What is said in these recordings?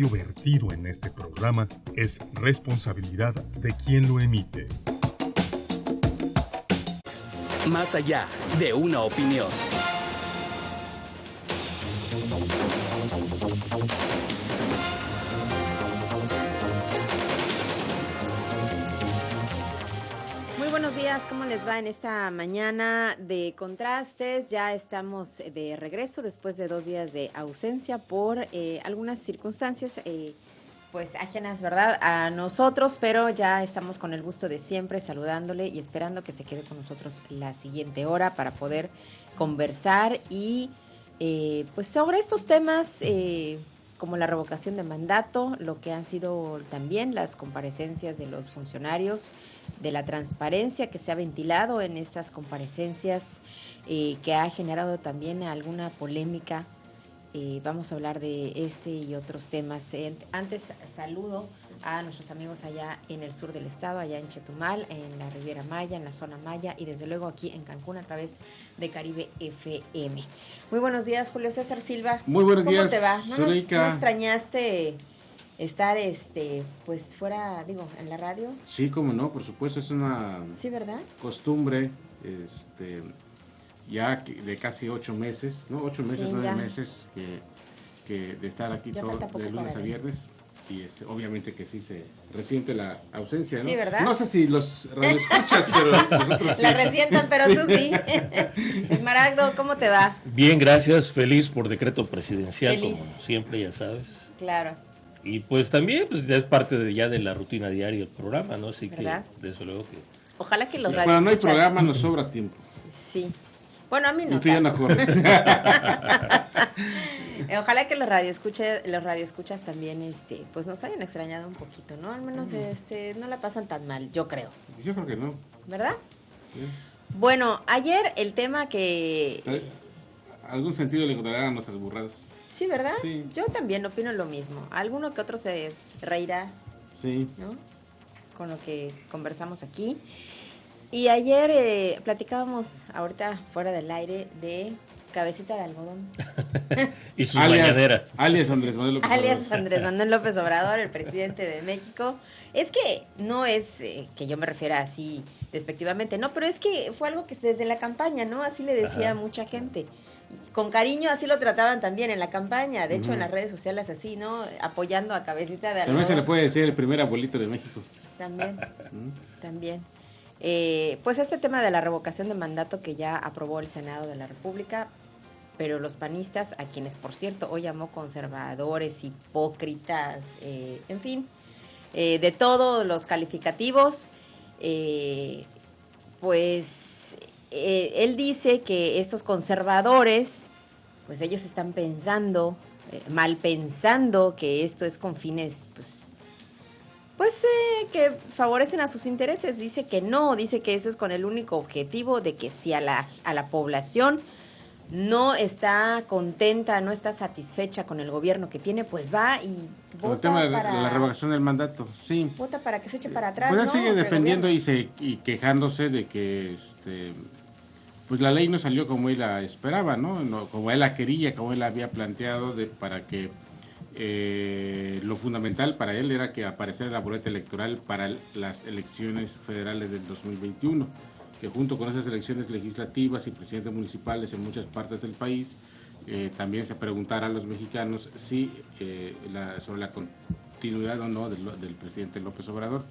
Lo vertido en este programa es responsabilidad de quien lo emite. Más allá de una opinión. Muy buenos días, ¿cómo les va en esta mañana de contrastes? Ya estamos de regreso después de 2 días de ausencia por algunas circunstancias pues ajenas, ¿verdad?, a nosotros, pero ya estamos con el gusto de siempre saludándole y esperando que se quede con nosotros la siguiente hora para poder conversar y pues sobre estos temas como la revocación de mandato, lo que han sido también las comparecencias de los funcionarios, de la transparencia que se ha ventilado en estas comparecencias, que ha generado también alguna polémica. Vamos a hablar de este y otros temas. Antes saludo a nuestros amigos allá en el sur del estado, allá en Chetumal, en la Riviera Maya, en la zona Maya y desde luego aquí en Cancún a través de Caribe FM. Muy buenos días, Julio César Silva. Muy buenos días. ¿Cómo te va? ¿No Zuleika? extrañaste estar pues fuera, digo, en la radio? Sí, cómo no, por supuesto, es una Sí, ¿verdad? costumbre, ya de casi 8 meses, ¿no? 8 meses, Sí, 9 ya. meses que de estar aquí Ya todo falta poco de lunes a para viernes. Y obviamente que sí se resiente la ausencia, ¿no? Sí, ¿verdad? No sé si los radioescuchas, pero nosotros sí. La resientan, pero tú sí. Esmaragdo, ¿cómo te va? Bien, gracias, feliz por decreto presidencial, Feliz. como siempre, ya sabes. Claro. Y pues también, pues ya es parte ya de la rutina diaria del programa, ¿no? Así ¿Verdad? que, desde luego que... Ojalá que los Cuando no hay radioescuchas- programa nos sobra tiempo. Sí. Bueno, a mí no. Y tú ya no tanto. corres. Ojalá que los radioescuchas también, pues nos hayan extrañado un poquito, ¿no? Al menos, no la pasan tan mal, yo creo. Yo creo que no. ¿Verdad? ¿Sí? Bueno, ayer el tema que... ¿Algún sentido le encontrarán a nuestras burradas? Sí, ¿verdad? Sí. Yo también opino lo mismo. Alguno que otro se reirá, Sí. ¿no? Con lo que conversamos aquí. Y ayer platicábamos, ahorita fuera del aire, de cabecita de algodón. Y su bañadera. Alias Andrés Manuel López Alias Obrador. Andrés Manuel López Obrador, el presidente de México. Es que no es que yo me refiera así despectivamente, no, pero es que fue algo que desde la campaña, ¿no? Así le decía mucha gente. Y con cariño así lo trataban también en la campaña, de hecho en las redes sociales así, ¿no? Apoyando a cabecita de algodón. También se le puede decir el primer abuelito de México. También, también. Pues este tema de la revocación de mandato que ya aprobó el Senado de la República, pero los panistas, a quienes por cierto hoy llamó conservadores, hipócritas, en fin, de todos los calificativos, pues él dice que estos conservadores, pues ellos están pensando, mal pensando que esto es con fines, pues que favorecen a sus intereses. Dice que no, dice que eso es con el único objetivo de que si a la población no está contenta, no está satisfecha con el gobierno que tiene, pues va y Con el vota tema de para... la revocación del mandato, sí. Vota para que se eche para atrás, Pues él ¿no? sigue Entre defendiendo gobierno. y quejándose de que pues la ley no salió como él la esperaba, ¿no? Como él la quería, como él la había planteado, para que lo fundamental para él era que apareciera en la boleta electoral para las elecciones federales del 2021, que junto con esas elecciones legislativas y presidentes municipales en muchas partes del país, también se preguntara a los mexicanos si sobre la continuidad o no del presidente López Obrador.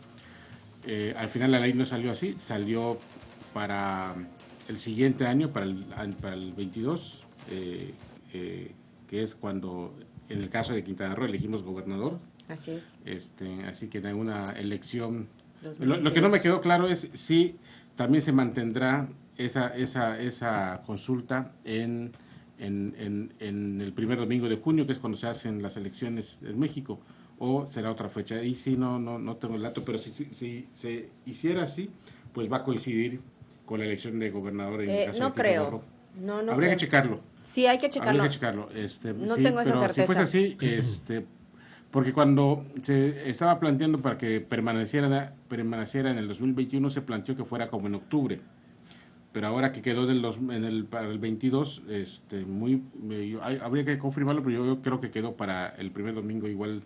Al final la ley no salió así, salió para el siguiente año, para el 22, que es cuando, en el caso de Quintana Roo, elegimos gobernador. Así es. Así que en una elección... 2022. Lo que no me quedó claro es si también se mantendrá esa consulta en el primer domingo de junio, que es cuando se hacen las elecciones en México, o será otra fecha. Y sí, no tengo el dato, pero si se hiciera así, pues va a coincidir con la elección de gobernador en el caso No de creo. Quintana Roo. No Habría creo. que checarlo. Sí, hay que checarlo. Habría que checarlo. No Sí, tengo esa pero certeza. si fuese así, porque cuando se estaba planteando para que permaneciera en el 2021, se planteó que fuera como en octubre. Pero ahora que quedó para el 22, habría que confirmarlo, pero yo creo que quedó para el primer domingo igual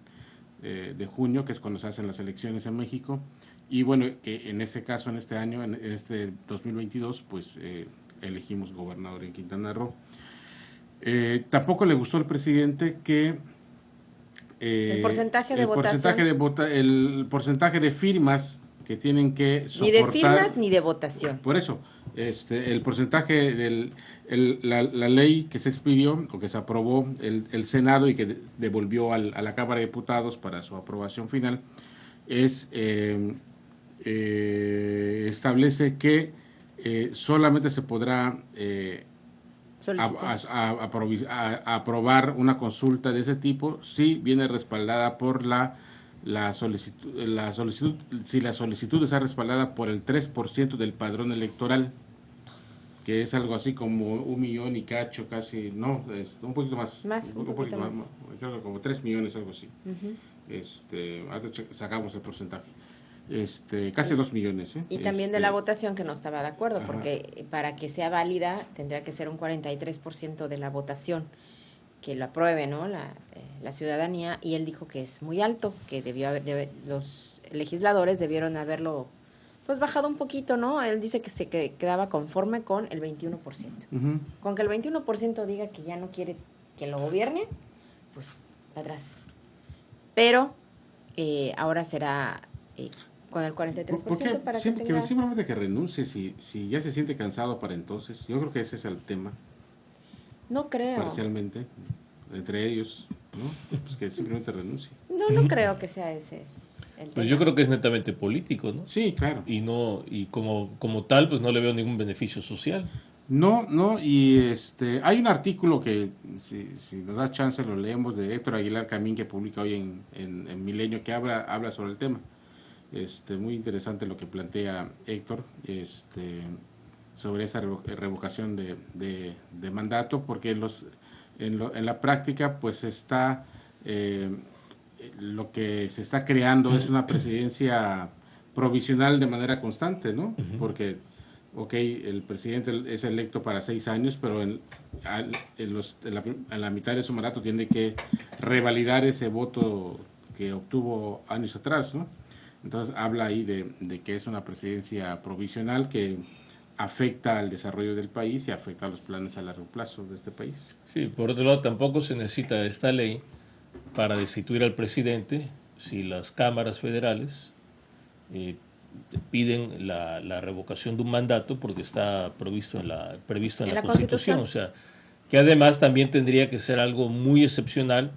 de junio, que es cuando se hacen las elecciones en México. Y bueno, que en este caso, en este año, en este 2022, pues elegimos gobernador en Quintana Roo. Tampoco le gustó al presidente que el porcentaje de votación. El porcentaje de firmas que tienen que soportar. Ni de firmas ni de votación. Por eso, el porcentaje la ley que se expidió o que se aprobó el Senado y que devolvió a la Cámara de Diputados para su aprobación final establece que solamente se podrá aprobar una consulta de ese tipo si viene respaldada por la solicitud, si la solicitud está respaldada por el 3% del padrón electoral, que es algo así como 1 millón y cacho, casi, no, un poquito más. Un poquito más. Creo que como 3 millones, algo así. Ahora sacamos el porcentaje. Casi 2 millones. Y también de la votación, que no estaba de acuerdo, porque para que sea válida tendría que ser un 43% de la votación que lo apruebe, ¿no? La ciudadanía, y él dijo que es muy alto, que los legisladores debieron haberlo pues bajado un poquito, ¿no? Él dice que se quedaba conforme con el 21%. Con que el 21% diga que ya no quiere que lo gobierne, pues para atrás. Pero ahora será con el 43% para que tenga... Que simplemente que renuncie si ya se siente cansado para entonces. Yo creo que ese es el tema. No creo. Parcialmente, entre ellos, ¿no? Pues que simplemente renuncie. No creo que sea ese el tema. Pues yo creo que es netamente político, ¿no? Sí, claro. Y como tal, pues no le veo ningún beneficio social. No, y hay un artículo que, si nos da chance, lo leemos, de Héctor Aguilar Camín, que publica hoy en Milenio, que habla sobre el tema. Muy interesante lo que plantea Héctor, sobre esa revocación de mandato, porque en la práctica pues está lo que se está creando es una presidencia provisional de manera constante, ¿no? Porque el presidente es electo para 6 años, pero en la mitad de su mandato tiene que revalidar ese voto que obtuvo años atrás, ¿no? Entonces habla ahí de que es una presidencia provisional que afecta al desarrollo del país y afecta a los planes a largo plazo de este país. Sí, por otro lado, tampoco se necesita esta ley para destituir al presidente si las cámaras federales piden la revocación de un mandato, porque está previsto en la Constitución. O sea, que además también tendría que ser algo muy excepcional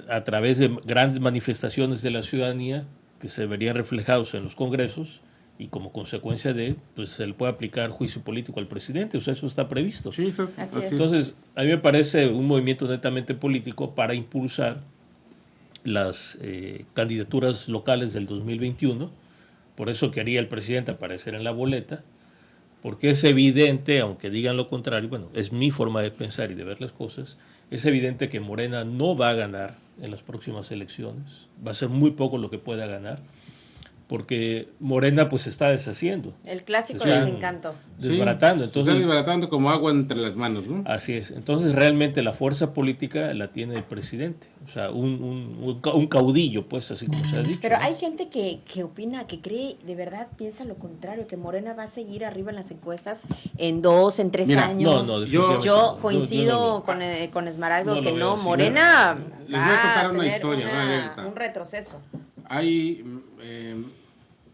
a través de grandes manifestaciones de la ciudadanía que se verían reflejados en los congresos, y como consecuencia pues se le puede aplicar juicio político al presidente. O sea, eso está previsto. Sí, así es. Entonces, a mí me parece un movimiento netamente político para impulsar las candidaturas locales del 2021. Por eso quería el presidente aparecer en la boleta, porque es evidente, aunque digan lo contrario, bueno, es mi forma de pensar y de ver las cosas, es evidente que Morena no va a ganar en las próximas elecciones. Va a ser muy poco lo que pueda ganar, porque Morena pues se está deshaciendo. El clásico desencanto. Desbaratando. Sí, entonces, se está desbaratando como agua entre las manos, ¿no? Así es. Entonces realmente la fuerza política la tiene el presidente. O sea, un caudillo, pues, así como se ha dicho. Pero ¿no? hay gente que opina, que cree, de verdad piensa lo contrario, que Morena va a seguir arriba en las encuestas en 2, en 3 años. No, yo coincido con Esmaragdo que no, Morena les voy a contar una historia, un retroceso. Hay,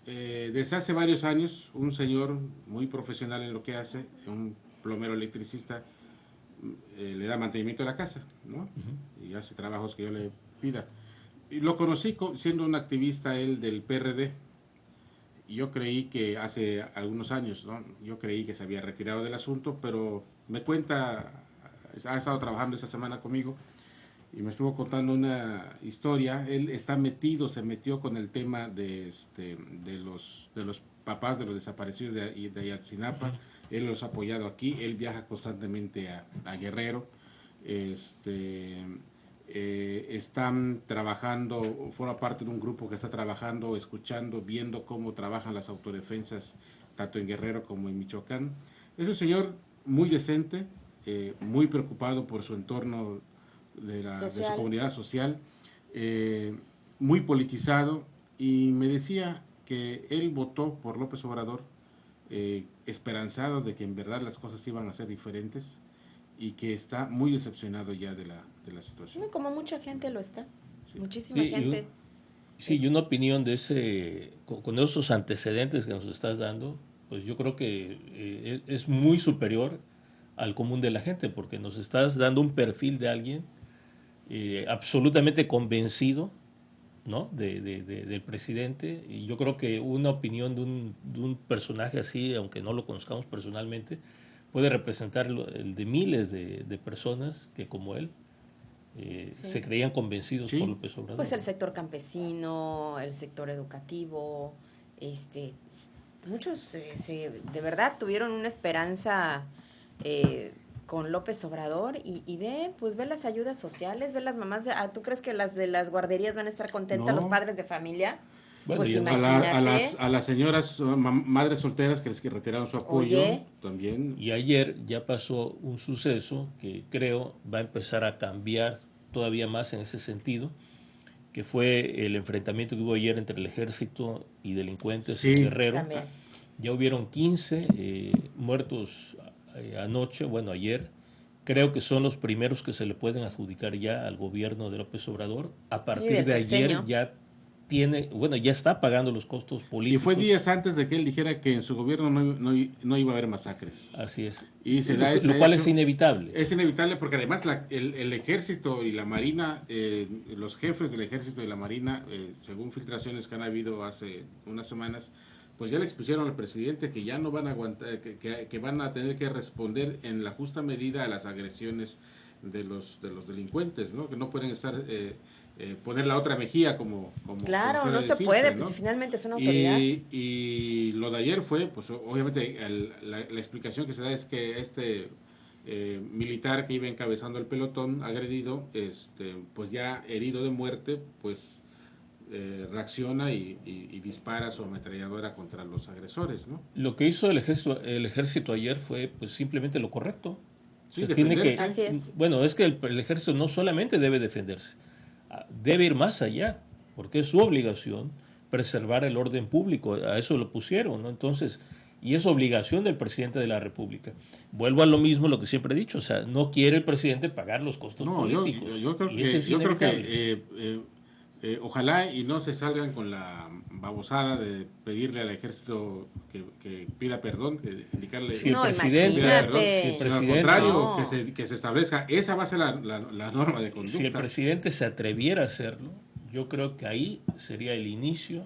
desde hace varios años, un señor muy profesional en lo que hace, un plomero electricista, le da mantenimiento a la casa, ¿no? Y hace trabajos que yo le pida. Y lo conocí siendo un activista él del PRD. Y yo creí que hace algunos años, ¿no? Yo creí que se había retirado del asunto, pero me cuenta, ha estado trabajando esta semana conmigo, y me estuvo contando una historia. Él se metió con el tema de los papás de los desaparecidos de Ayotzinapa. Él los ha apoyado aquí, él viaja constantemente a Guerrero. Están trabajando, forma parte de un grupo que está trabajando, escuchando, viendo cómo trabajan las autodefensas, tanto en Guerrero como en Michoacán. Es un señor muy decente, muy preocupado por su entorno de su comunidad social. muy politizado, y me decía que él votó por López Obrador esperanzado de que en verdad las cosas iban a ser diferentes, y que está muy decepcionado ya de la situación. No, como mucha gente lo está, Sí. muchísima gente. Y una opinión de con esos antecedentes que nos estás dando, pues yo creo que es muy superior al común de la gente, porque nos estás dando un perfil de alguien absolutamente convencido, ¿no? del presidente, y yo creo que una opinión de un personaje así, aunque no lo conozcamos personalmente, puede representar el de miles de personas que como él se creían convencidos por López Obrador. Pues el sector campesino, el sector educativo, muchos de verdad tuvieron una esperanza con López Obrador, y ve las ayudas sociales, ve las mamás, ¿tú crees que las de las guarderías van a estar contentas, los padres de familia? Bueno, pues imagínate. A las señoras madres solteras que les retiraron su apoyo. Oye. También. Y ayer ya pasó un suceso que creo va a empezar a cambiar todavía más en ese sentido, que fue el enfrentamiento que hubo ayer entre el ejército y delincuentes en Guerrero. También. Ya hubieron 15 muertos ayer. Creo que son los primeros que se le pueden adjudicar ya al gobierno de López Obrador. A partir de ayer ya ya está pagando los costos políticos. Y fue días antes de que él dijera que en su gobierno no iba a haber masacres. Así es. Y se da lo cual es inevitable. Es inevitable porque además el ejército y la marina, los jefes del ejército y la marina, según filtraciones que han habido hace unas semanas, pues ya le expusieron al presidente que ya no van a aguantar, que van a tener que responder en la justa medida a las agresiones de los delincuentes, ¿no? Que no pueden estar poner la otra mejilla como claro, no se puede, pues si finalmente es una autoridad. Y lo de ayer fue, pues obviamente la explicación que se da es que militar que iba encabezando el pelotón agredido, pues ya herido de muerte, pues reacciona y dispara su ametralladora contra los agresores, ¿no? Lo que hizo el ejército ayer fue pues simplemente lo correcto. Sí, Así es. Bueno, es que el ejército no solamente debe defenderse, debe ir más allá, porque es su obligación preservar el orden público, a eso lo pusieron, ¿no? Entonces, y es obligación del presidente de la República. Vuelvo a lo mismo, lo que siempre he dicho, o sea, no quiere el presidente pagar los costos políticos. Yo creo que ojalá y no se salgan con la babosada de pedirle al ejército que pida perdón, que indicarle si el presidente, al contrario, que se establezca, esa va a ser la norma de conducta. Si el presidente se atreviera a hacerlo, yo creo que ahí sería el inicio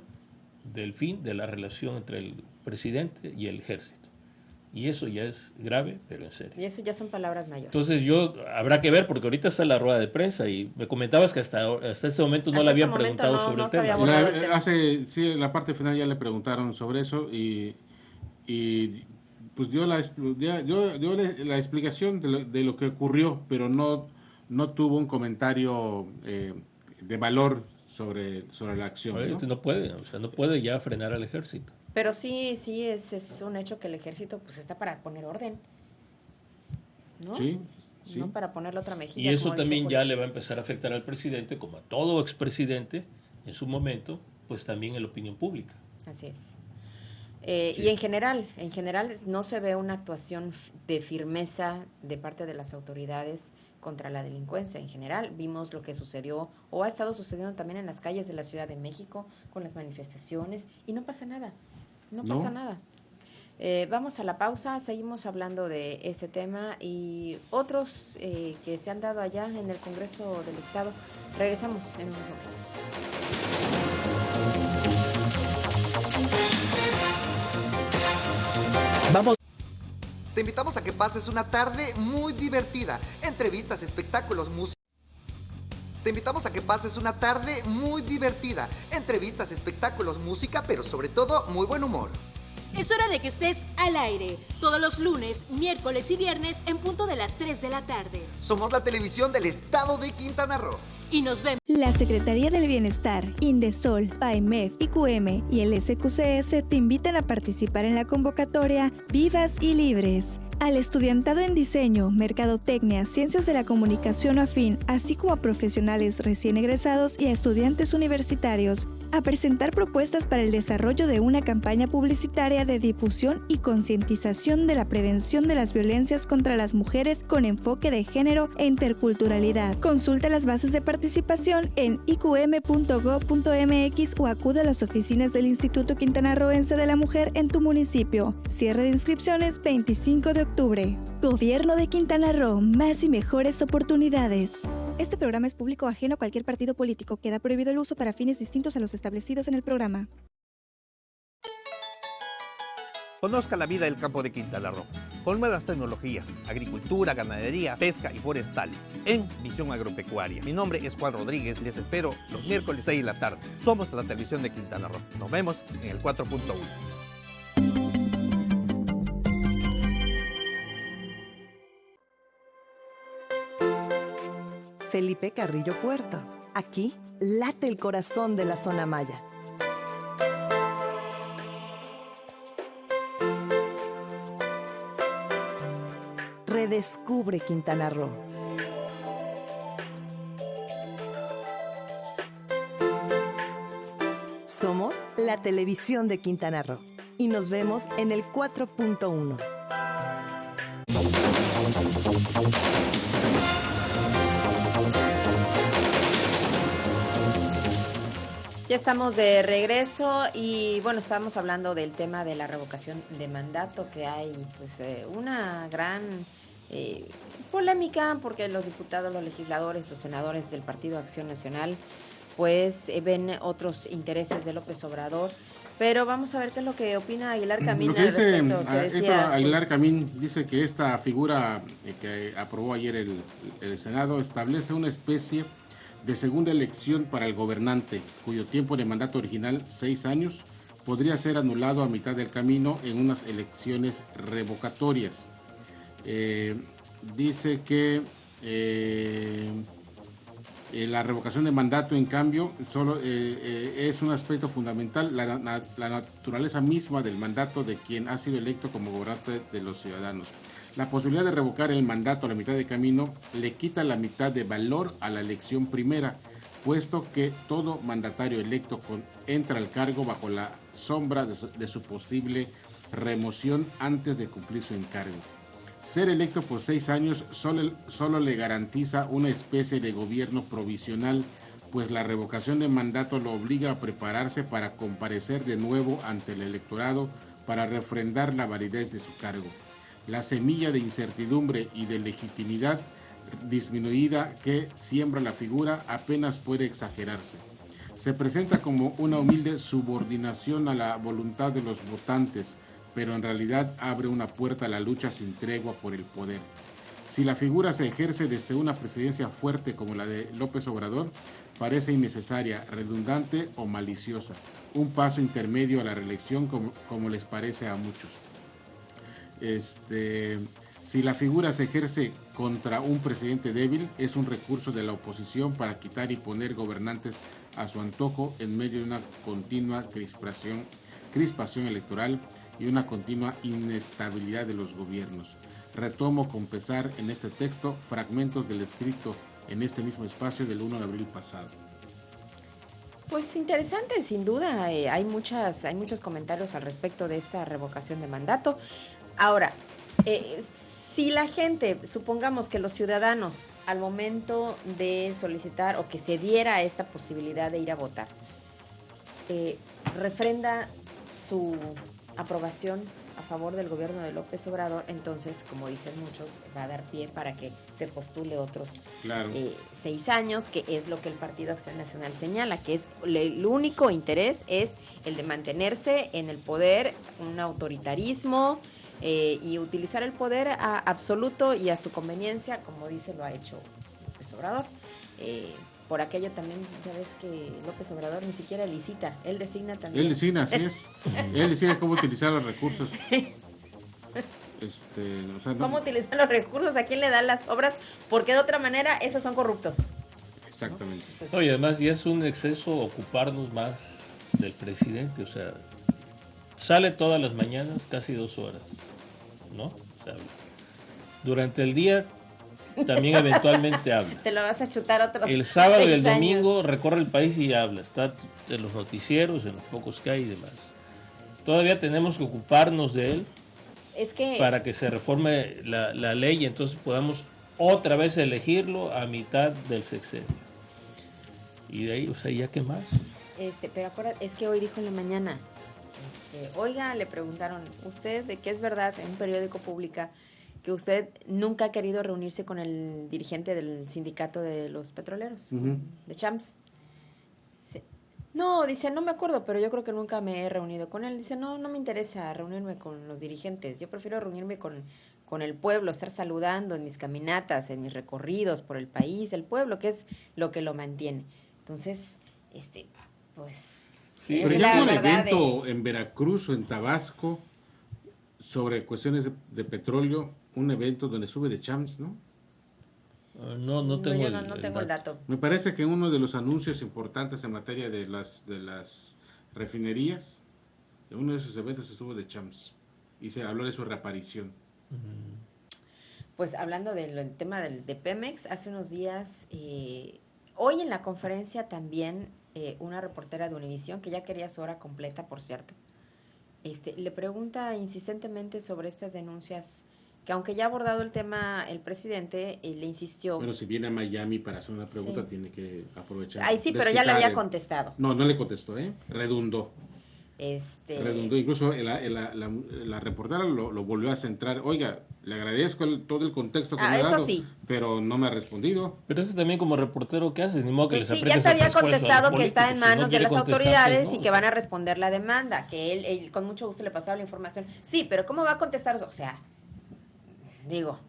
del fin de la relación entre el presidente y el ejército. Y eso ya es grave, pero en serio. Y eso ya son palabras mayores. Entonces habrá que ver, porque ahorita está la rueda de prensa y me comentabas que hasta este momento no le habían preguntado sobre el tema. En la parte final ya le preguntaron sobre eso y pues dio la explicación de lo que ocurrió, pero no tuvo un comentario de valor sobre la acción. ¿no? No puede ya frenar al ejército. Pero sí es un hecho que el ejército pues está para poner orden, ¿no? Sí. No para ponerle otra mejilla. Y eso también ya le va a empezar a afectar al presidente, como a todo expresidente en su momento, pues también en la opinión pública. Así es. Y en general no se ve una actuación de firmeza de parte de las autoridades contra la delincuencia. En general vimos lo que sucedió o ha estado sucediendo también en las calles de la Ciudad de México con las manifestaciones y no pasa nada. No pasa nada. Vamos a la pausa, seguimos hablando de este tema y otros que se han dado allá en el Congreso del Estado. Regresamos en unos momentos. Vamos. Te invitamos a que pases una tarde muy divertida. Entrevistas, espectáculos, música. Te invitamos a que pases una tarde muy divertida. Entrevistas, espectáculos, música, pero sobre todo muy buen humor. Es hora de que estés al aire. Todos los lunes, miércoles y viernes en punto de las 3 de la tarde. Somos la televisión del estado de Quintana Roo. Y nos vemos. La Secretaría del Bienestar, Indesol, PAEMEF, IQM y el SQCS te invitan a participar en la convocatoria Vivas y Libres. al estudiantado en diseño, mercadotecnia, ciencias de la comunicación afín, así como a profesionales recién egresados y a estudiantes universitarios, a presentar propuestas para el desarrollo de una campaña publicitaria de difusión y concientización de la prevención de las violencias contra las mujeres con enfoque de género e interculturalidad. Consulta las bases de participación en iqm.gov.mx o acude a las oficinas del Instituto Quintanarroense de la Mujer en tu municipio. Cierre de inscripciones 25 de octubre. Gobierno de Quintana Roo, más y mejores oportunidades. Este programa es público ajeno a cualquier partido político. Queda prohibido el uso para fines distintos a los establecidos en el programa. Conozca la vida del campo de Quintana Roo, con nuevas tecnologías, agricultura, ganadería, pesca y forestal, en Visión Agropecuaria. Mi nombre es Juan Rodríguez y les espero los miércoles 6 de la tarde. Somos la televisión de Quintana Roo. Nos vemos en el 4.1. Felipe Carrillo Puerto. Aquí late el corazón de la zona maya. Redescubre Quintana Roo. Somos la televisión de Quintana Roo y nos vemos en el 4.1. Ya estamos de regreso y bueno, estábamos hablando del tema de la revocación de mandato, que hay pues una gran polémica porque los diputados, los legisladores, los senadores del Partido Acción Nacional pues ven otros intereses de López Obrador. Pero vamos a ver qué es lo que opina Aguilar Camín al respecto. Aguilar Camín dice que esta figura que aprobó ayer el Senado establece una especie de segunda elección para el gobernante, cuyo tiempo de mandato original, 6 años, podría ser anulado a mitad del camino en unas elecciones revocatorias. Dice que la revocación de mandato, en cambio, solo es un aspecto fundamental, la naturaleza misma del mandato de quien ha sido electo como gobernante de los ciudadanos. La posibilidad de revocar el mandato a la mitad de camino le quita la mitad de valor a la elección primera, puesto que todo mandatario electo entra al cargo bajo la sombra de su posible remoción antes de cumplir su encargo. Ser electo por 6 años solo le garantiza una especie de gobierno provisional, pues la revocación de mandato lo obliga a prepararse para comparecer de nuevo ante el electorado para refrendar la validez de su cargo. La semilla de incertidumbre y de legitimidad disminuida que siembra la figura apenas puede exagerarse. Se presenta como una humilde subordinación a la voluntad de los votantes, pero en realidad abre una puerta a la lucha sin tregua por el poder. Si la figura se ejerce desde una presidencia fuerte como la de López Obrador, parece innecesaria, redundante o maliciosa, un paso intermedio a la reelección como les parece a muchos. Si la figura se ejerce contra un presidente débil, es un recurso de la oposición para quitar y poner gobernantes a su antojo en medio de una continua crispación electoral y una continua inestabilidad de los gobiernos. Retomo con pesar en este texto fragmentos del escrito en este mismo espacio del 1 de abril pasado. Pues interesante, sin duda. Hay muchos comentarios al respecto de esta revocación de mandato. Ahora, si la gente, supongamos que los ciudadanos, al momento de solicitar o que se diera esta posibilidad de ir a votar, refrenda su aprobación a favor del gobierno de López Obrador, entonces, como dicen muchos, va a dar pie para que se postule otros 6 años, que es lo que el Partido Acción Nacional señala, que es el único interés es el de mantenerse en el poder, un autoritarismo, y utilizar el poder a absoluto y a su conveniencia, como dice lo ha hecho López Obrador. Por aquello también, ya ves que López Obrador ni siquiera licita, él designa también. Él designa, así es. Él decide cómo utilizar los recursos. ¿Cómo utilizar los recursos? ¿A quién le dan las obras? Porque de otra manera esos son corruptos. Exactamente. ¿No? Y además ya es un exceso ocuparnos más del presidente, o sea, sale todas las mañanas casi 2 horas, ¿no? O sea, Durante el día también eventualmente habla. Te lo vas a chutar otros El sábado y 6 el domingo años. recorre el país y habla. Está en los noticieros, en los pocos que hay y demás. Todavía tenemos que ocuparnos de él Es que para que se reforme la ley y entonces podamos otra vez elegirlo a mitad del sexenio. Y de ahí, o sea, ¿ya qué más? pero acuérdate, es que hoy dijo en la mañana, oiga, le preguntaron, ¿usted de qué es verdad en un periódico publica que usted nunca ha querido reunirse con el dirigente del sindicato de los petroleros, de Champs? No, dice, no me acuerdo, pero yo creo que nunca me he reunido con él. Dice, no me interesa reunirme con los dirigentes. Yo prefiero reunirme con el pueblo, estar saludando en mis caminatas, en mis recorridos por el país, el pueblo, que es lo que lo mantiene. Entonces, pues... Sí, por ejemplo, un evento en Veracruz o en Tabasco sobre cuestiones de petróleo, un evento donde sube de Champs, ¿no? No tengo, no tengo el dato. Me parece que uno de los anuncios importantes en materia de las refinerías, en uno de esos eventos estuvo de Champs y se habló de su reaparición. Pues hablando del tema de Pemex, hace unos días, hoy en la conferencia también una reportera de Univisión, que ya quería su hora completa, por cierto, le pregunta insistentemente sobre estas denuncias, que aunque ya ha abordado el tema el presidente, le insistió. Bueno, si viene a Miami para hacer una pregunta, sí, tiene que aprovechar. Ay, sí, pero ya le había contestado. No le contestó, ¿eh? Sí. Redundó. Redundó. Incluso la reportera lo volvió a centrar. Oiga, le agradezco todo el contexto que me ha dado, sí, pero no me ha respondido. Pero eso también como reportero, ¿qué haces? Ni modo que pues les sí, ya te había contestado que está en manos de las autoridades y que van a responder la demanda, que él con mucho gusto le pasaba la información. Sí, pero ¿cómo va a contestar? O sea, digo,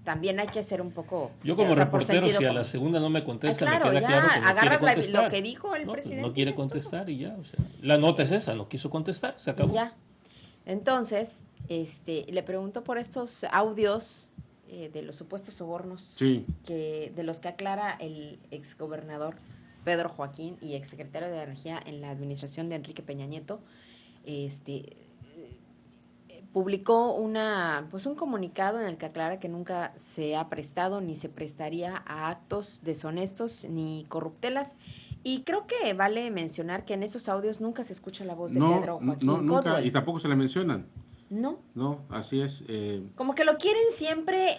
también hay que ser un poco... Yo como reportero, si a la segunda no me contesta, claro, me queda claro que no agarras quiere contestar. lo que dijo el presidente. No quiere contestar y ya, o sea, la nota es esa, no quiso contestar, se acabó. Ya. Entonces, le pregunto por estos audios de los supuestos sobornos, sí, de los que aclara el exgobernador Pedro Joaquín y exsecretario de Energía en la administración de Enrique Peña Nieto. Publicó un comunicado en el que aclara que nunca se ha prestado ni se prestaría a actos deshonestos ni corruptelas. Y creo que vale mencionar que en esos audios nunca se escucha la voz de Pedro Joaquín nunca, Codwell. Y tampoco se la mencionan. No, así es. Como que lo quieren siempre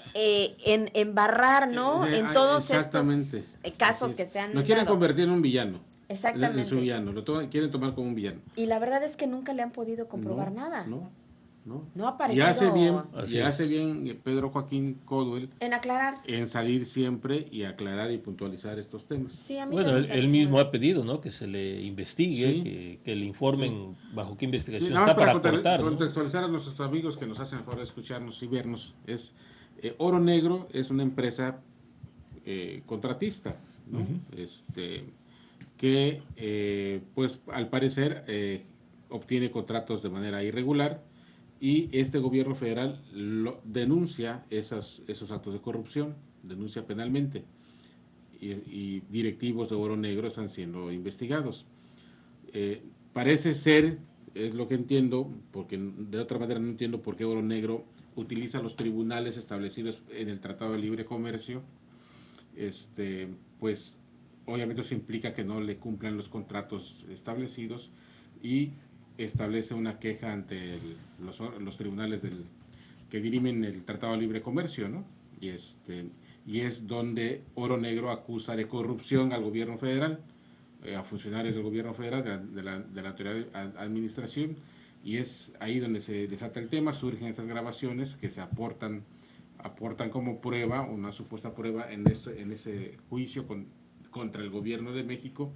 embarrar, ¿no? En todos estos casos que se han Lo quieren dado. convertir en un villano. Exactamente. En su villano, quieren tomar como un villano. Y la verdad es que nunca le han podido comprobar nada. No ha Y aparecido. hace bien Pedro Joaquín Codwell en aclarar. En salir siempre y aclarar y puntualizar estos temas. Sí, a mí bueno, él mismo ha pedido, ¿no? Que se le investigue, sí, que le informen bajo qué investigación está para aportar. Contextualizar, ¿no? A nuestros amigos que nos hacen el favor de escucharnos y vernos, es Oro Negro es una empresa contratista, ¿no? Que pues al parecer obtiene contratos de manera irregular. Y este gobierno federal denuncia esos actos de corrupción, denuncia penalmente, y directivos de Oro Negro están siendo investigados. Parece ser, es lo que entiendo, porque de otra manera no entiendo por qué Oro Negro utiliza los tribunales establecidos en el Tratado de Libre Comercio, pues obviamente eso implica que no le cumplan los contratos establecidos y establece una queja ante los tribunales que dirimen el Tratado de Libre Comercio, ¿no? Y es donde Oro Negro acusa de corrupción al gobierno federal, a funcionarios del gobierno federal, de la autoridad de administración, y es ahí donde se desata el tema, surgen estas grabaciones que se aportan como prueba, una supuesta prueba en ese juicio contra el gobierno de México,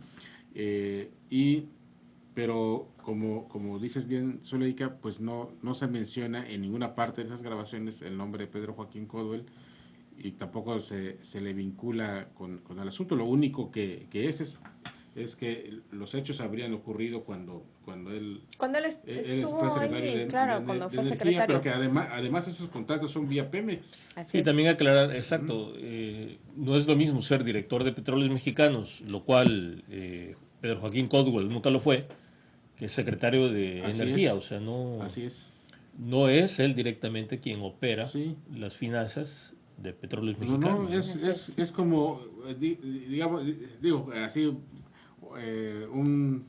pero como dices bien, Zuleika, pues no se menciona en ninguna parte de esas grabaciones el nombre de Pedro Joaquín Codwell y tampoco se le vincula con el asunto. Lo único que es que los hechos habrían ocurrido cuando él estuvo fue ahí, cuando fue secretario. Pero que además esos contactos son vía Pemex. Así es. También aclarar, exacto, no es lo mismo ser director de Petróleos Mexicanos, lo cual Pedro Joaquín Codwell nunca lo fue, que secretario de Energía, o sea, no... Así es. no es él directamente quien opera las finanzas de Petróleos Mexicanos. No, es como, digamos, digo, así, un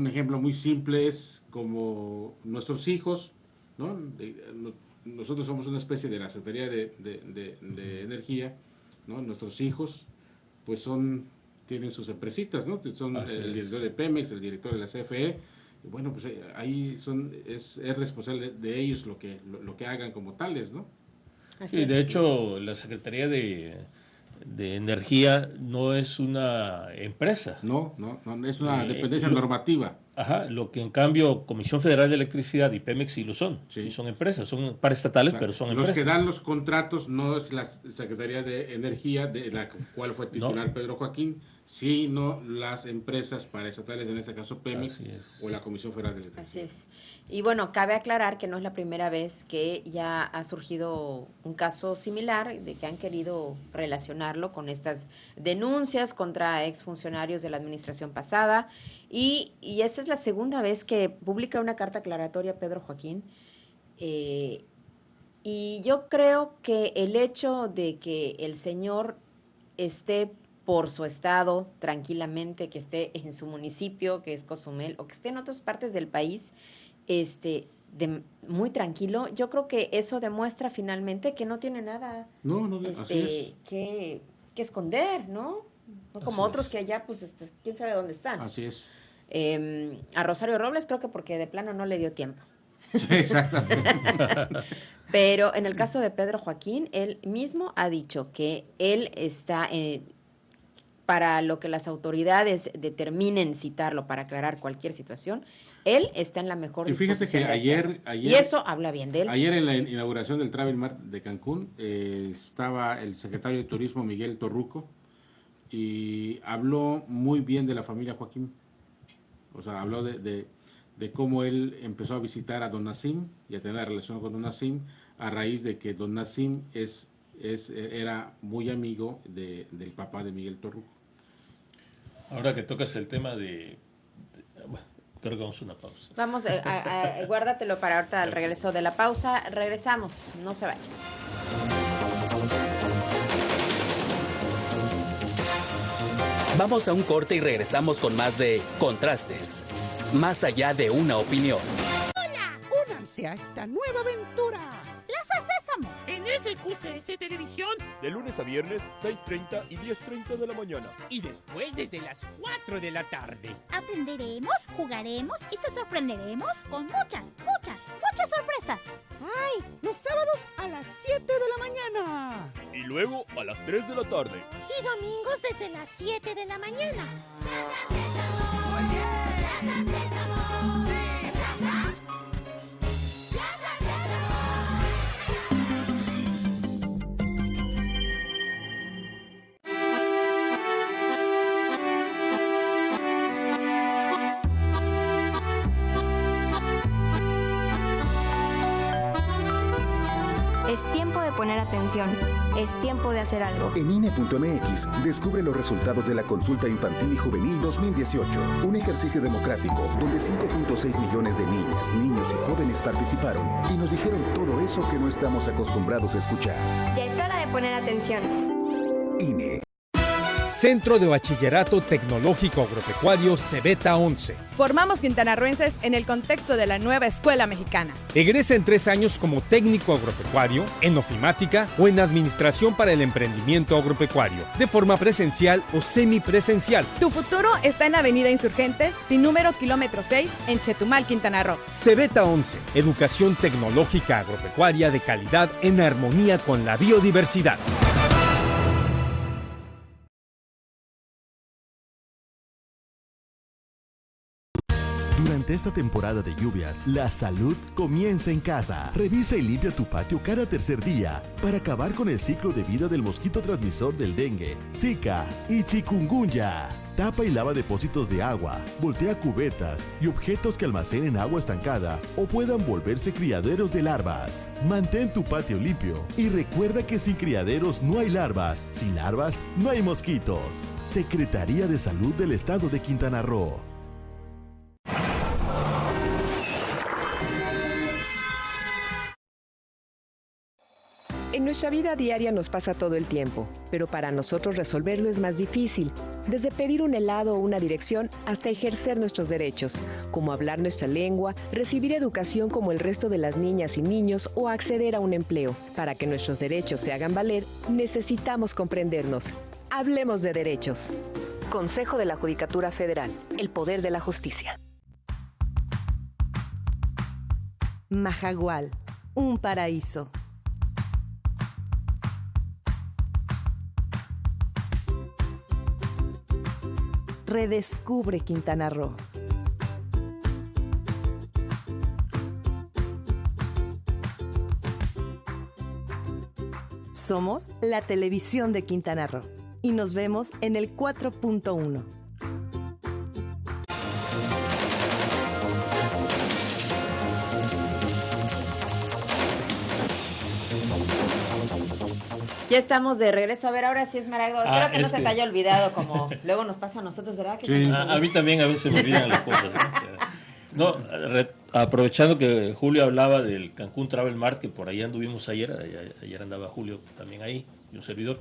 ejemplo muy simple es como nuestros hijos, ¿no? Nosotros somos una especie de la Secretaría de Energía, ¿no? Nuestros hijos, pues tienen sus empresitas, ¿no? Son el director de Pemex, el director de la CFE. Bueno, pues ahí es responsable de ellos lo que hagan como tales, ¿no? Sí, de hecho, la Secretaría de Energía no es una empresa. No, es una dependencia normativa. Ajá, lo que en cambio Comisión Federal de Electricidad y Pemex sí lo son. Sí son empresas, son paraestatales, pero son empresas. Los que dan los contratos no es la Secretaría de Energía, de la cual fue titular Pedro Joaquín, sino las empresas paraestatales, en este caso Pemex o la Comisión Federal de Electricidad. Así es. Y bueno, cabe aclarar que no es la primera vez que ya ha surgido un caso similar, de que han querido relacionarlo con estas denuncias contra exfuncionarios de la administración pasada, y esta es la segunda vez que publica una carta aclaratoria Pedro Joaquín, y yo creo que el hecho de que el señor esté por su estado tranquilamente, que esté en su municipio, que es Cozumel, o que esté en otras partes del país, muy tranquilo, yo creo que eso demuestra finalmente que no tiene nada que esconder, ¿no? No como otros que allá, pues, quién sabe dónde están. Así es. A Rosario Robles creo que porque de plano no le dio tiempo. Exactamente. Pero en el caso de Pedro Joaquín, él mismo ha dicho que él está para lo que las autoridades determinen citarlo para aclarar cualquier situación, él está en la mejor disposición. Y fíjate que ayer, y eso habla bien de él. Ayer en la inauguración del Travel Mart de Cancún estaba el secretario de Turismo Miguel Torruco y habló muy bien de la familia Joaquín. O sea, habló de cómo él empezó a visitar a don Nassim y a tener la relación con don Nassim a raíz de que don Nassim era muy amigo del papá de Miguel Torruco. Ahora que tocas el tema bueno, creo que vamos a una pausa. Vamos, guárdatelo para ahorita al regreso de la pausa. Regresamos, no se vayan. Vamos a un corte y regresamos con más de Contrastes, más allá de una opinión. ¡Hola! ¡Únanse a esta nueva aventura! ¡Plaza Sésamo! En SQCS Televisión. De lunes a viernes, 6:30 y 10:30 de la mañana. Y después desde las 4 de la tarde. Aprenderemos, jugaremos y te sorprenderemos con muchas sorpresas. ¡Ay! Los sábados a las 7 de la mañana. Y luego a las 3 de la tarde. Y domingos desde las 7 de la mañana. ¡Plaza Sésamo! ¡Oye! ¡Plaza Sésamo! ¡Sí, Plaza! ¡Plaza Sésamo! Es tiempo de poner atención. Es tiempo de hacer algo. En INE.mx, descubre los resultados de la Consulta Infantil y Juvenil 2018. Un ejercicio democrático donde 5.6 millones de niñas, niños y jóvenes participaron y nos dijeron todo eso que no estamos acostumbrados a escuchar. Ya es hora de poner atención. INE. Centro de Bachillerato Tecnológico Agropecuario Cebeta 11. Formamos quintanarroenses en el contexto de la nueva escuela mexicana. Egresa en 3 años como técnico agropecuario, en ofimática o en administración para el emprendimiento agropecuario, de forma presencial o semipresencial. Tu futuro está en Avenida Insurgentes, sin número kilómetro 6, en Chetumal, Quintana Roo. Cebeta 11. Educación tecnológica agropecuaria de calidad en armonía con la biodiversidad. Durante esta temporada de lluvias, la salud comienza en casa. Revisa y limpia tu patio cada tercer día para acabar con el ciclo de vida del mosquito transmisor del dengue, Zika y chikungunya. Tapa y lava depósitos de agua, voltea cubetas y objetos que almacenen agua estancada o puedan volverse criaderos de larvas. Mantén tu patio limpio y recuerda que sin criaderos no hay larvas, sin larvas no hay mosquitos. Secretaría de Salud del Estado de Quintana Roo. En nuestra vida diaria nos pasa todo el tiempo, pero para nosotros resolverlo es más difícil, desde pedir un helado o una dirección hasta ejercer nuestros derechos, como hablar nuestra lengua, recibir educación como el resto de las niñas y niños o acceder a un empleo. Para que nuestros derechos se hagan valer, necesitamos comprendernos. Hablemos de derechos. Consejo de la Judicatura Federal, el poder de la justicia. Majagual, un paraíso. Redescubre Quintana Roo. Somos la televisión de Quintana Roo y nos vemos en el 4.1. Ya estamos de regreso. A ver, ahora sí, Esmeralda. Espero que no se te haya olvidado, como luego nos pasa a nosotros, ¿verdad? Que Sí, a mí también a veces me olvidan las cosas. Aprovechando que Julio hablaba del Cancún Travel Mart, que por ahí anduvimos ayer andaba Julio también ahí, y un servidor,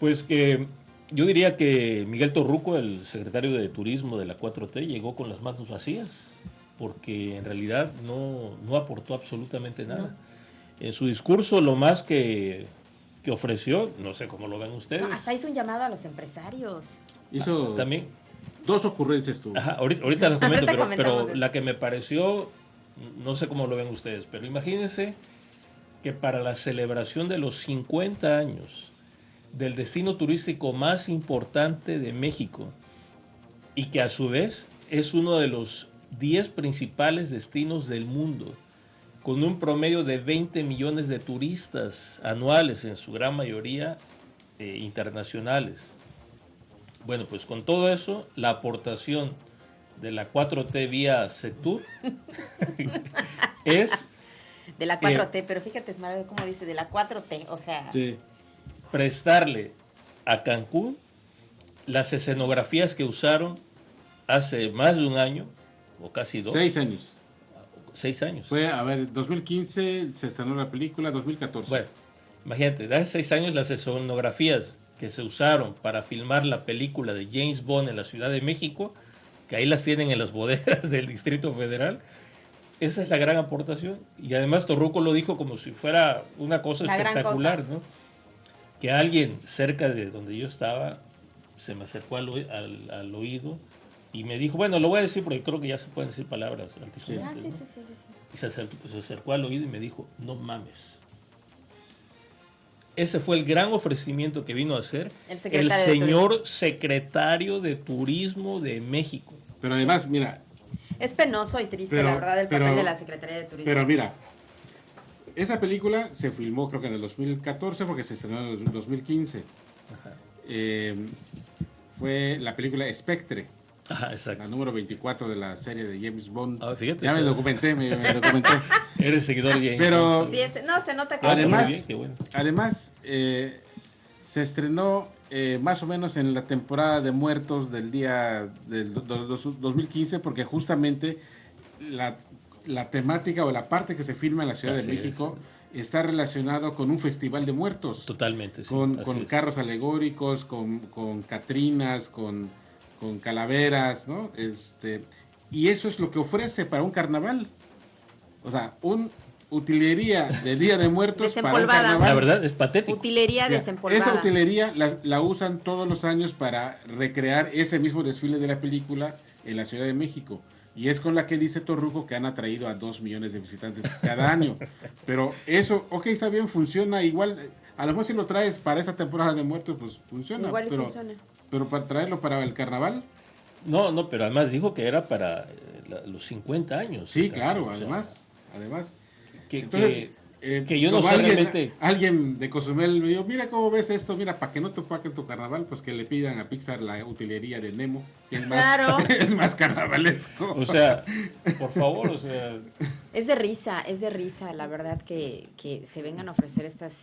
pues que yo diría que Miguel Torruco, el secretario de Turismo de la 4T, llegó con las manos vacías, porque en realidad no aportó absolutamente nada. En su discurso, lo más que ofreció, no sé cómo lo ven ustedes. No, hasta hizo un llamado a los empresarios. Hizo también 2 ocurrencias tuvo. Ajá, ahorita les comento, pero la que me pareció, no sé cómo lo ven ustedes, pero imagínense que para la celebración de los 50 años del destino turístico más importante de México, y que a su vez es uno de los 10 principales destinos del mundo, con un promedio de 20 millones de turistas anuales, en su gran mayoría internacionales. Bueno, pues con todo eso, la aportación de la 4T vía Sectur es... De la 4T, pero fíjate, Esmeralda, cómo dice, de la 4T, o sea... Sí. Prestarle a Cancún las escenografías que usaron hace más de un año, o casi 2. 6 años. 6 años. Fue, 2015 se estrenó la película, 2014. Bueno, imagínate, hace 6 años las escenografías que se usaron para filmar la película de James Bond en la Ciudad de México, que ahí las tienen en las bodegas del Distrito Federal, esa es la gran aportación. Y además Torruco lo dijo como si fuera una cosa espectacular, ¿no? Que alguien cerca de donde yo estaba se me acercó al oído y me dijo, bueno, lo voy a decir porque creo que ya se pueden decir palabras altisonantes, ¿no? Sí. Y se acercó al oído y me dijo, no mames. Ese fue el gran ofrecimiento que vino a hacer el señor secretario de Turismo de México. Pero además, mira... Es penoso y triste, la verdad, el papel de la Secretaría de Turismo. Pero mira, esa película se filmó creo que en el 2014 porque se estrenó en el 2015. Fue la película Spectre. Ajá, exacto. La número 24 de la serie de James Bond. Fíjate, ya me documenté. Eres seguidor de James Bond. Sí, se nota que... Además, se estrenó más o menos en la temporada de muertos del 2015, porque justamente la temática o la parte que se filma en la Ciudad de México está relacionado con un festival de muertos. Totalmente, sí. Con carros alegóricos, con catrinas, con calaveras, ¿no? Y eso es lo que ofrece para un carnaval. O sea, utilería de Día de Muertos para un carnaval. La verdad es patético. Utilería desempolvada. Esa utilería la usan todos los años para recrear ese mismo desfile de la película en la Ciudad de México. Y es con la que dice Torruco que han atraído a 2 millones de visitantes cada año. Pero eso, está bien, funciona igual. A lo mejor si lo traes para esa temporada de muertos, pues funciona. Igual funciona. Pero para traerlo para el carnaval. No, pero además dijo que era para los 50 años. Sí, claro, además. Que yo no sé realmente... Alguien de Cozumel me dijo, mira cómo ves esto, mira, para que no te opaquen tu carnaval, pues que le pidan a Pixar la utilería de Nemo, que es más, es más carnavalesco. O sea, por favor, Es de risa, la verdad, que se vengan a ofrecer estas...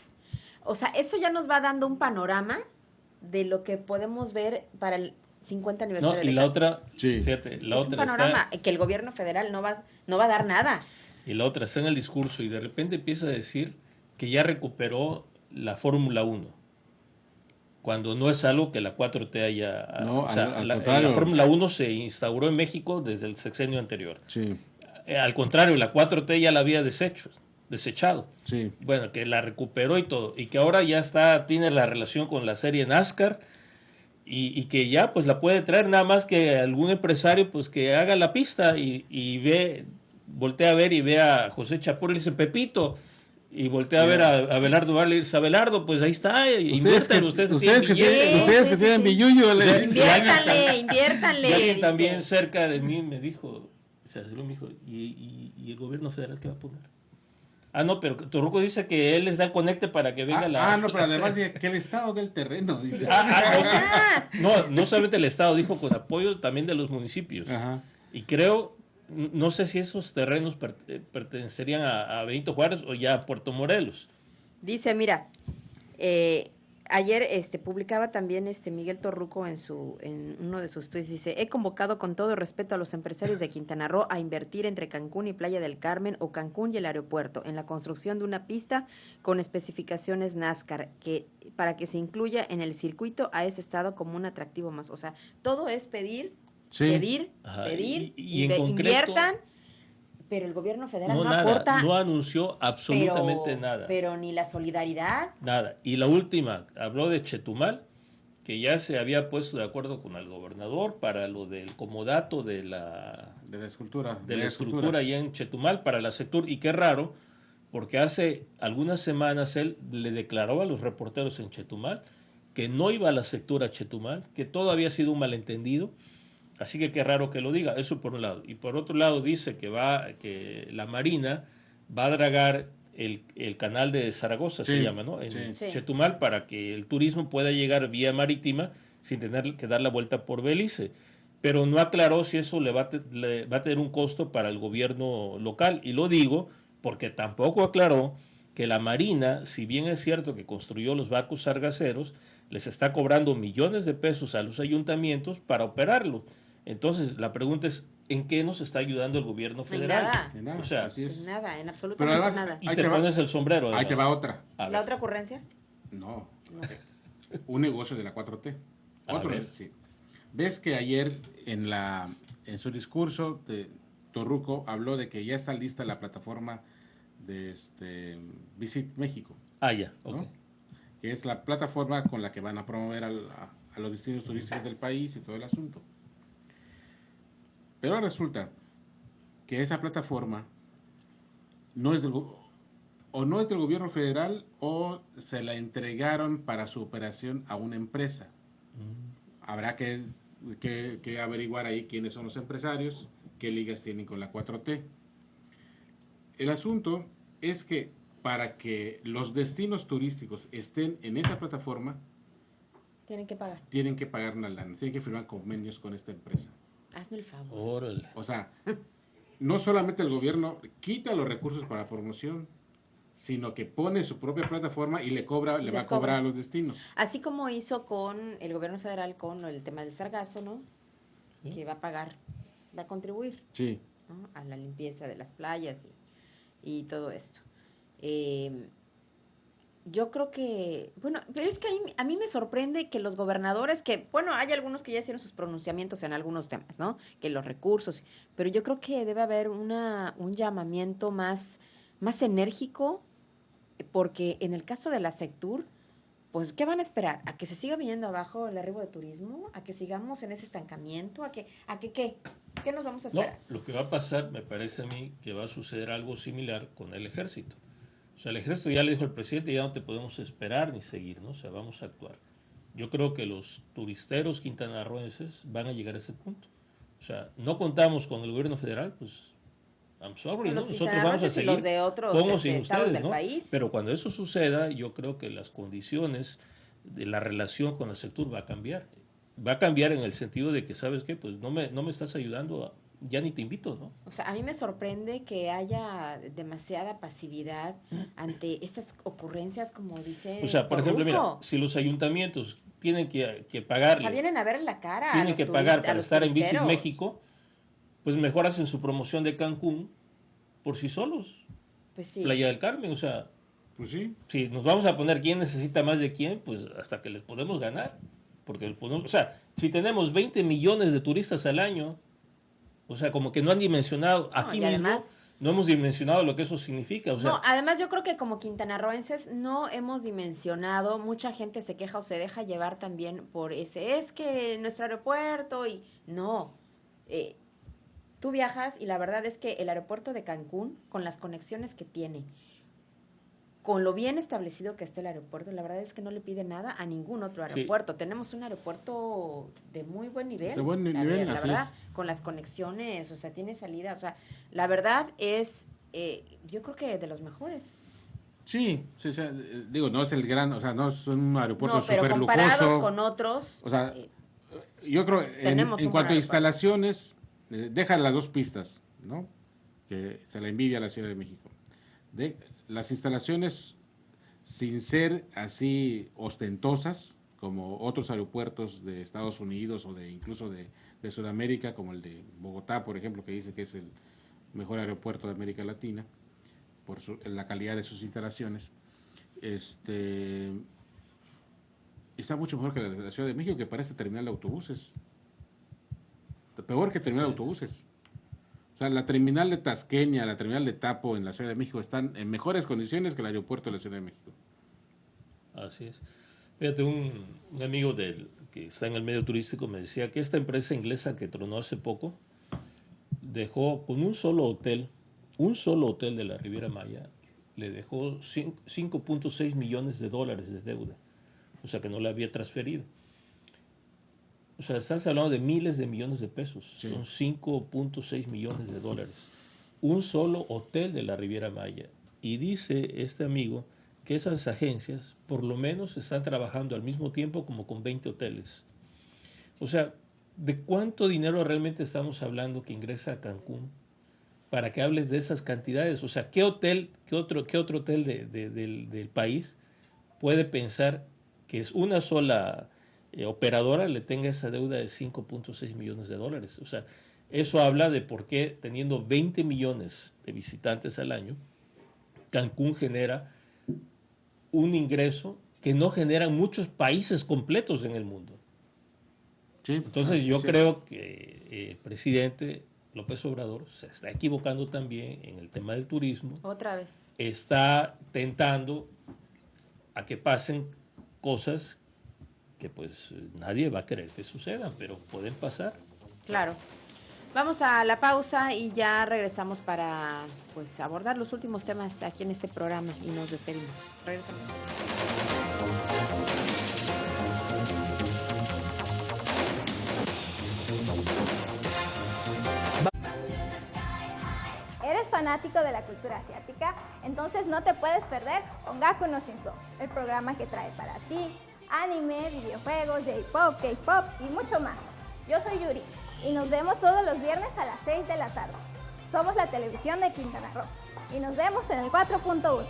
O sea, eso ya nos va dando un panorama de lo que podemos ver para el 50 aniversario de la otra, fíjate, la es otra un panorama está, que el gobierno federal no va a dar nada. Y la otra está en el discurso y de repente empieza a decir que ya recuperó la Fórmula 1, cuando no es algo que la 4T haya... No, o sea, al la contrario. Fórmula 1 se instauró en México desde el sexenio anterior. Sí. Al contrario, la 4T ya la había desechado. Sí. Bueno, que la recuperó y todo, y que ahora ya tiene la relación con la serie NASCAR, y que ya pues la puede traer, nada más que algún empresario pues que haga la pista y voltea a ver y ve a José Chapur y le dice, Pepito, y voltea a ver a Abelardo Vargas y le dice, Abelardo, pues ahí está, inviértanle, ustedes que tienen billuyo. Inviértanle. Y alguien también cerca de mí me dijo, se acercó y me dijo, ¿y el gobierno federal qué va a poner? No, pero Torruco dice que él les da el conecte para que venga no, pero además dice que el estado del terreno, dice. No solamente el estado, dijo con apoyo también de los municipios. Ajá. Y creo, no sé si esos terrenos pertenecerían a Benito Juárez o ya a Puerto Morelos. Dice, mira, ayer publicaba también Miguel Torruco en uno de sus tweets, dice, he convocado con todo respeto a los empresarios de Quintana Roo a invertir entre Cancún y Playa del Carmen o Cancún y el aeropuerto en la construcción de una pista con especificaciones NASCAR para que se incluya en el circuito a ese estado como un atractivo más. O sea, todo es pedir, y en concreto, inviertan, pero el gobierno federal no aporta. No anunció absolutamente nada. Pero ni la solidaridad. Nada. Y la última, habló de Chetumal, que ya se había puesto de acuerdo con el gobernador para lo del comodato de la escultura. De la escultura allá en Chetumal para la Sectur. Y qué raro, porque hace algunas semanas él le declaró a los reporteros en Chetumal que no iba a la Sectur a Chetumal, que todo había sido un malentendido. Así que qué raro que lo diga, eso por un lado. Y por otro lado dice que la Marina va a dragar el canal de Zaragoza, se llama, ¿no? En Chetumal, para que el turismo pueda llegar vía marítima sin tener que dar la vuelta por Belice. Pero no aclaró si eso le va a tener un costo para el gobierno local. Y lo digo porque tampoco aclaró que la Marina, si bien es cierto que construyó los barcos sargaceros, les está cobrando millones de pesos a los ayuntamientos para operarlo. Entonces, la pregunta es, ¿en qué nos está ayudando el gobierno federal? En nada. O sea, así es. En nada, en absolutamente nada. Y te pones el sombrero. Además. Ahí te va otra. ¿La otra ocurrencia? No. Un negocio de la 4T. Sí. Ves que ayer en su discurso Torruco habló de que ya está lista la plataforma de Visit México. Ya, ok. ¿no? Que es la plataforma con la que van a promover a los destinos turísticos del país y todo el asunto. Pero resulta que esa plataforma no es del gobierno federal o se la entregaron para su operación a una empresa. Habrá que averiguar ahí quiénes son los empresarios, qué ligas tienen con la 4T. El asunto es que para que los destinos turísticos estén en esa plataforma, tienen que pagar. Tienen que pagar una lana, tienen que firmar convenios con esta empresa. Hazme el favor. Órale. O sea, no solamente el gobierno quita los recursos para promoción, sino que pone su propia plataforma y le va a cobrar a los destinos. Así como hizo con el gobierno federal con el tema del sargazo, ¿no? Sí. Que va a pagar, va a contribuir, sí, ¿no? A la limpieza de las playas y todo esto. Yo creo que, bueno, pero es que a mí me sorprende que los gobernadores, que, bueno, hay algunos que ya hicieron sus pronunciamientos en algunos temas, ¿no? Que los recursos, pero yo creo que debe haber un llamamiento más enérgico, porque en el caso de la Sectur, pues, ¿qué van a esperar? ¿A que se siga viniendo abajo el arribo de turismo? ¿A que sigamos en ese estancamiento? ¿A que qué? ¿Qué nos vamos a esperar? No, lo que va a pasar, me parece a mí, que va a suceder algo similar con el ejército. O sea, el ejército ya le dijo al presidente, ya no te podemos esperar ni seguir, ¿no? O sea, vamos a actuar. Yo creo que los turisteros quintanarroenses van a llegar a ese punto. O sea, no contamos con el gobierno federal, pues, I'm sorry, ¿no? Nosotros vamos a seguir los de otros como sin ustedes, del ¿no? país. Pero cuando eso suceda, yo creo que las condiciones de la relación con la Sectur va a cambiar. Va a cambiar en el sentido de que, ¿sabes qué? Pues no me estás ayudando, ya ni te invito, ¿no? O sea, a mí me sorprende que haya demasiada pasividad ante estas ocurrencias, como dice O sea, por ejemplo, mira, si los ayuntamientos tienen que pagarle... O sea, vienen a ver la cara tienen que pagar para estar en Visit México, pues mejor hacen su promoción de Cancún por sí solos. Pues sí. Playa del Carmen, o sea, Pues sí. Si nos vamos a poner quién necesita más de quién, pues hasta que les podemos ganar. Porque, o sea, si tenemos 20 millones de turistas al año, o sea, como que no han dimensionado, aquí mismo no hemos dimensionado lo que eso significa. O sea, no, además yo creo que como quintanarroenses no hemos dimensionado, mucha gente se queja o se deja llevar también por es que nuestro aeropuerto y no. Tú viajas y la verdad es que el aeropuerto de Cancún, con las conexiones que tiene, con lo bien establecido que está el aeropuerto, la verdad es que no le pide nada a ningún otro aeropuerto. Sí. Tenemos un aeropuerto de muy buen nivel. De buen nivel, la verdad, con las conexiones, o sea, tiene salida, o sea, la verdad es, yo creo que de los mejores. Sí, sí, o sea, digo, no es el gran, o sea, no es un aeropuerto súper lujoso. No, pero comparados con otros. O sea, yo creo, en cuanto a instalaciones, deja las dos pistas, ¿no? Que se la envidia a la Ciudad de México. De las instalaciones, sin ser así ostentosas, como otros aeropuertos de Estados Unidos o de incluso de Sudamérica, como el de Bogotá, por ejemplo, que dice que es el mejor aeropuerto de América Latina, por la calidad de sus instalaciones, está mucho mejor que la Ciudad de México, que parece terminal de autobuses. Peor que terminal de autobuses. O sea, la terminal de Tasqueña, la terminal de Tapo en la Ciudad de México están en mejores condiciones que el aeropuerto de la Ciudad de México. Así es. Fíjate, un amigo que está en el medio turístico me decía que esta empresa inglesa que tronó hace poco dejó con un solo hotel de la Riviera Maya, le dejó 5.6 millones de dólares de deuda. O sea, que no le había transferido. O sea, estás hablando de miles de millones de pesos. Sí. Son 5.6 millones de dólares. Un solo hotel de la Riviera Maya. Y dice este amigo que esas agencias por lo menos están trabajando al mismo tiempo como con 20 hoteles. O sea, ¿de cuánto dinero realmente estamos hablando que ingresa a Cancún para que hables de esas cantidades? O sea, ¿qué otro hotel del país puede pensar que es una sola operadora le tenga esa deuda de 5.6 millones de dólares? O sea, eso habla de por qué, teniendo 20 millones de visitantes al año, Cancún genera un ingreso que no generan muchos países completos en el mundo. Sí, entonces yo creo que el presidente López Obrador se está equivocando también en el tema del turismo. Otra vez. Está tentando a que pasen cosas que pues nadie va a querer que sucedan, pero pueden pasar. Claro. Vamos a la pausa y ya regresamos para pues abordar los últimos temas aquí en este programa y nos despedimos. Regresamos. ¿Eres fanático de la cultura asiática? Entonces no te puedes perder Ongaku no Shinso, el programa que trae para ti anime, videojuegos, J-pop, K-pop y mucho más. Yo soy Yuri y nos vemos todos los viernes a las 6 de la tarde. Somos la televisión de Quintana Roo y nos vemos en el 4.1.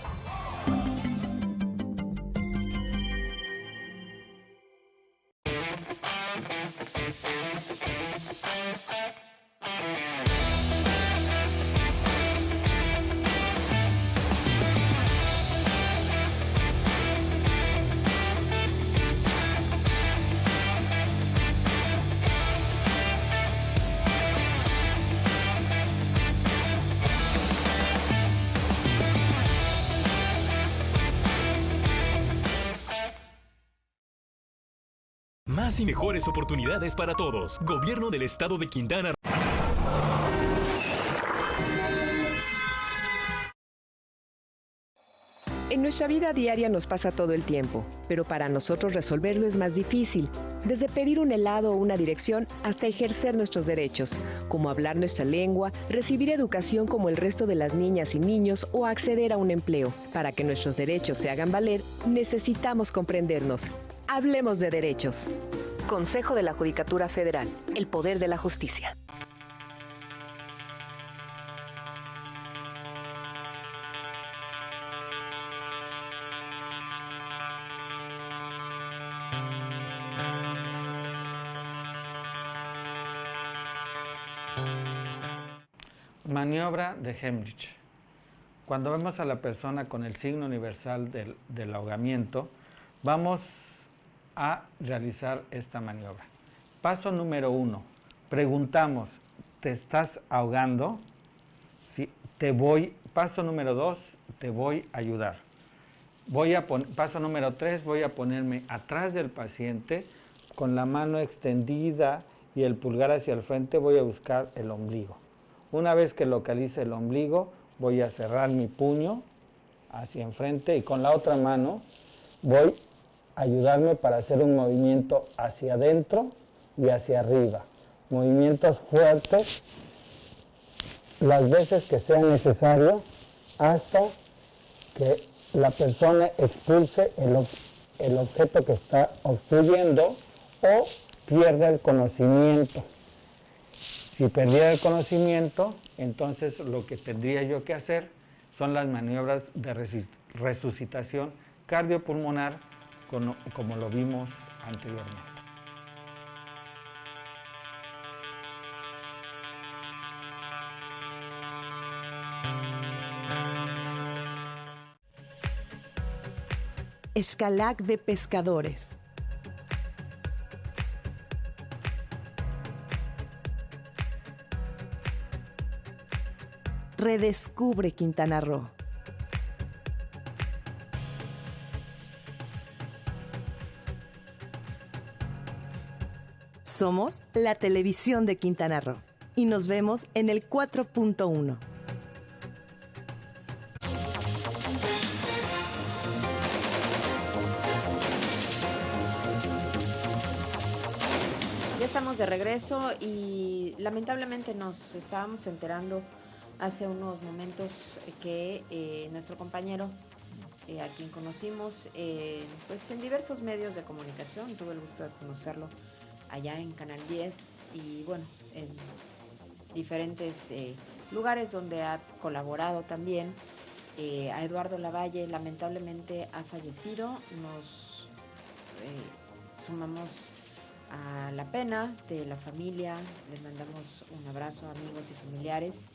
Más y mejores oportunidades para todos. Gobierno del Estado de Quintana Roo. En nuestra vida diaria nos pasa todo el tiempo, pero para nosotros resolverlo es más difícil. Desde pedir un helado o una dirección hasta ejercer nuestros derechos, como hablar nuestra lengua, recibir educación como el resto de las niñas y niños o acceder a un empleo. Para que nuestros derechos se hagan valer, necesitamos comprendernos. Hablemos de derechos. Consejo de la Judicatura Federal. El poder de la justicia. Maniobra de Hemrich. Cuando vemos a la persona con el signo universal del ahogamiento, vamos a realizar esta maniobra. Paso número 1, preguntamos, ¿te estás ahogando? Sí, paso número 2, te voy a ayudar. Paso número 3, voy a ponerme atrás del paciente con la mano extendida y el pulgar hacia el frente, voy a buscar el ombligo. Una vez que localice el ombligo, voy a cerrar mi puño hacia enfrente y con la otra mano voy a ayudarme para hacer un movimiento hacia adentro y hacia arriba. Movimientos fuertes las veces que sea necesario hasta que la persona expulse el objeto que está obstruyendo o pierda el conocimiento. Si perdiera el conocimiento, entonces lo que tendría yo que hacer son las maniobras de resucitación cardiopulmonar como lo vimos anteriormente. Xcalac de pescadores. Redescubre Quintana Roo. Somos la televisión de Quintana Roo y nos vemos en el 4.1. Ya estamos de regreso y lamentablemente nos estábamos enterando hace unos momentos que nuestro compañero, a quien conocimos pues en diversos medios de comunicación, tuve el gusto de conocerlo allá en Canal 10 y bueno, en diferentes lugares donde ha colaborado también, a Eduardo Lavalle, lamentablemente ha fallecido. Nos sumamos a la pena de la familia, les mandamos un abrazo a amigos y familiares.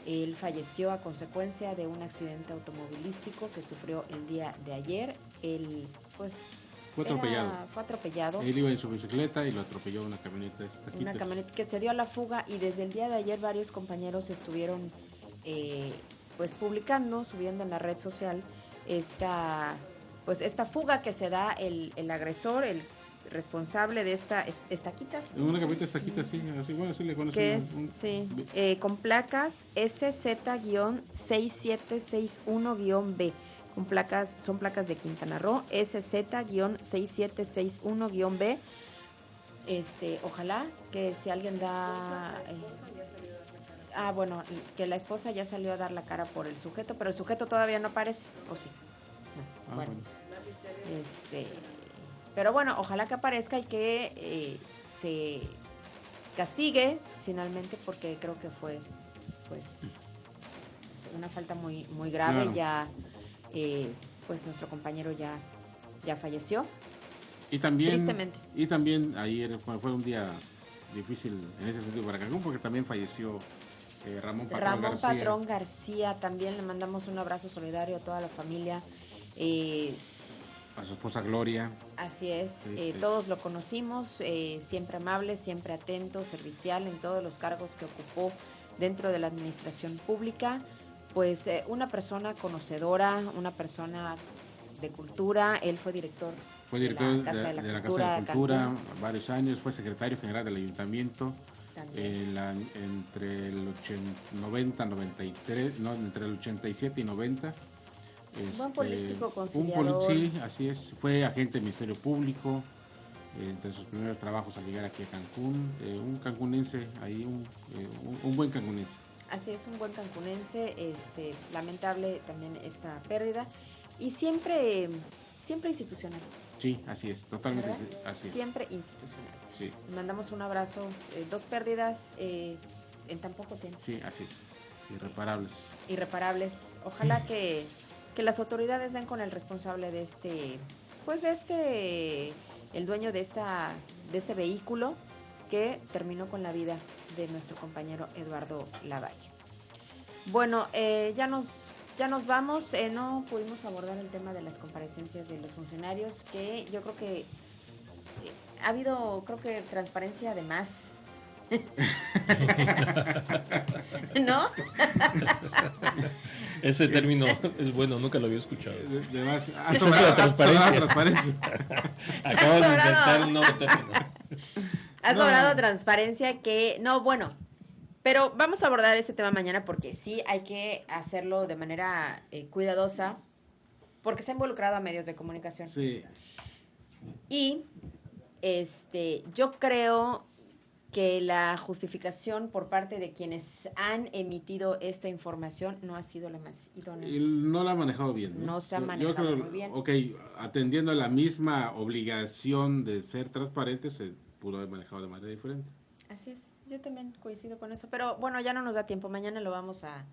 Él falleció a consecuencia de un accidente automovilístico que sufrió el día de ayer. Él, pues, fue atropellado. Él iba en su bicicleta y lo atropelló una camioneta. Una camioneta que se dio a la fuga y desde el día de ayer varios compañeros estuvieron pues publicando, subiendo en la red social esta fuga que se da el agresor, el responsable de estaquitas. Una camioneta estaquita, sí, así, bueno, sí le conocen. Que es, con placas SZ-6761-B. Son placas de Quintana Roo, SZ-6761-B. Ojalá que si alguien da... bueno, que la esposa ya salió a dar la cara por el sujeto, pero el sujeto todavía no aparece, ¿o sí? No, bueno. Pero bueno, ojalá que aparezca y que se castigue finalmente, porque creo que fue pues una falta muy, muy grave. Claro. Ya pues nuestro compañero ya falleció. Y también, tristemente. Y también ayer fue un día difícil en ese sentido para Cancún, porque también falleció Ramón Patrón García. También le mandamos un abrazo solidario a toda la familia. A su esposa Gloria. Así es, todos lo conocimos, siempre amable, siempre atento, servicial en todos los cargos que ocupó dentro de la administración pública. Pues una persona conocedora, una persona de cultura. Él fue director de la Casa de la Cultura varios años, fue secretario general del ayuntamiento entre el 87 y 90. Buen político, conciliador. Sí, así es. Fue agente del Ministerio Público, entre sus primeros trabajos al llegar aquí a Cancún. Un cancunense, ahí un buen cancunense. Así es, un buen cancunense. Lamentable también esta pérdida. Y siempre institucional. Sí, así es, totalmente. Así es. Siempre institucional. Sí. Le mandamos un abrazo. 2 pérdidas en tan poco tiempo. Sí, así es. Irreparables. Ojalá que las autoridades den con el responsable de el dueño de este vehículo que terminó con la vida de nuestro compañero Eduardo Lavalle. Bueno, ya ya nos vamos. No pudimos abordar el tema de las comparecencias de los funcionarios, que yo creo que ha habido, transparencia de más. ¿No? Ese término es bueno, nunca lo había escuchado. Ha sobrado transparencia. Acabas de inventar un nuevo término. Ha sobrado transparencia que, no, bueno, pero vamos a abordar este tema mañana porque sí hay que hacerlo de manera cuidadosa, porque se ha involucrado a medios de comunicación. Sí. Y yo creo que la justificación por parte de quienes han emitido esta información no ha sido la más idónea. No la ha manejado bien. No se ha manejado muy bien. Ok, atendiendo a la misma obligación de ser transparente, se pudo haber manejado de manera diferente. Así es, yo también coincido con eso, pero bueno, ya no nos da tiempo, mañana lo vamos a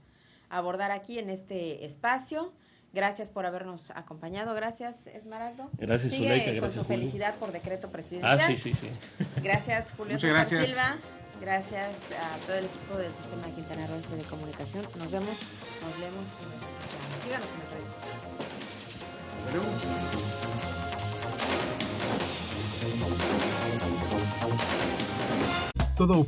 abordar aquí en este espacio. Gracias por habernos acompañado, gracias Esmeraldo. Gracias Zuleika, gracias con tu Julio. Felicidad por decreto presidencial. Sí. Gracias Julio Muchas César gracias. Silva, gracias a todo el equipo del Sistema de Quintana Roo de Comunicación. Nos vemos, nos leemos y nos escuchamos. Síganos en las redes sociales. Todo